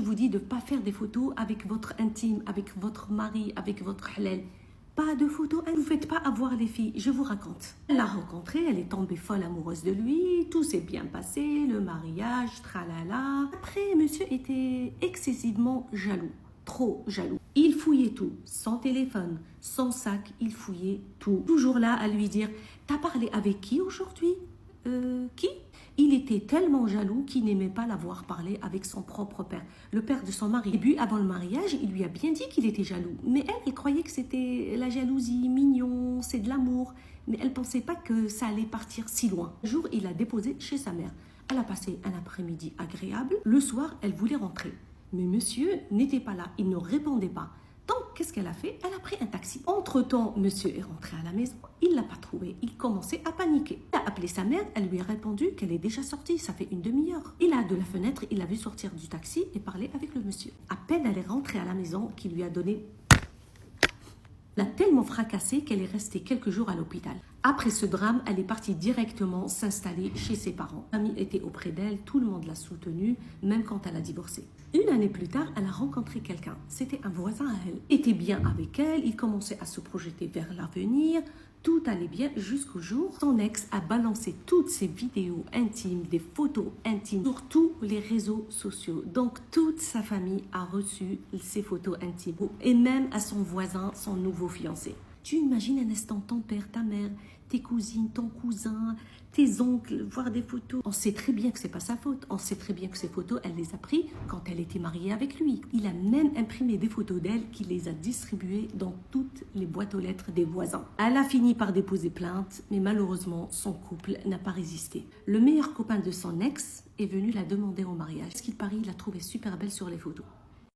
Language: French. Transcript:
Je vous dis de ne pas faire des photos avec votre intime, avec votre mari, avec votre halal. Pas de photos, ne vous faites pas avoir les filles, je vous raconte. Elle l'a rencontré, elle est tombée folle amoureuse de lui, tout s'est bien passé, le mariage, tralala. Après, monsieur était excessivement jaloux, trop jaloux. Il fouillait tout, son téléphone, son sac, il fouillait tout. Toujours là à lui dire, t'as parlé avec qui aujourd'hui? Qui? Il était tellement jaloux qu'il n'aimait pas l'avoir parlé avec son propre père, le père de son mari. Au début, avant le mariage, il lui a bien dit qu'il était jaloux. Mais elle croyait que c'était la jalousie, mignon, c'est de l'amour. Mais elle ne pensait pas que ça allait partir si loin. Un jour, il l'a déposée chez sa mère. Elle a passé un après-midi agréable. Le soir, elle voulait rentrer. Mais monsieur n'était pas là, il ne répondait pas. Donc, qu'est-ce qu'elle a fait? Elle a pris un taxi. Entre-temps, monsieur est rentré à la maison. Il ne l'a pas trouvé. Il commençait à paniquer. Il a appelé sa mère. Elle lui a répondu qu'elle est déjà sortie. Ça fait une demi-heure. Il a de la fenêtre. Il a vu sortir du taxi et parler avec le monsieur. À peine elle est rentrée à la maison qu'il lui a donné... l'a tellement fracassée qu'elle est restée quelques jours à l'hôpital. Après ce drame, elle est partie directement s'installer chez ses parents. Sa famille était auprès d'elle, tout le monde l'a soutenue, même quand elle a divorcé. Une année plus tard, elle a rencontré quelqu'un. C'était un voisin à elle. Il était bien avec elle, il commençait à se projeter vers l'avenir. Tout allait bien jusqu'au jour. Son ex a balancé toutes ses vidéos intimes, des photos intimes sur tous les réseaux sociaux. Donc toute sa famille a reçu ces photos intimes. Et même à son voisin, son nouveau fiancé. Tu imagines un instant ton père, ta mère, tes cousines, ton cousin, tes oncles, voir des photos. On sait très bien que c'est pas sa faute. On sait très bien que ces photos, elle les a prises quand elle était mariée avec lui. Il a même imprimé des photos d'elle qu'il les a distribuées dans toutes les boîtes aux lettres des voisins. Elle a fini par déposer plainte, mais malheureusement, son couple n'a pas résisté. Le meilleur copain de son ex est venu la demander en mariage. Parce qu'il paraît, il l'a trouvée super belle sur les photos.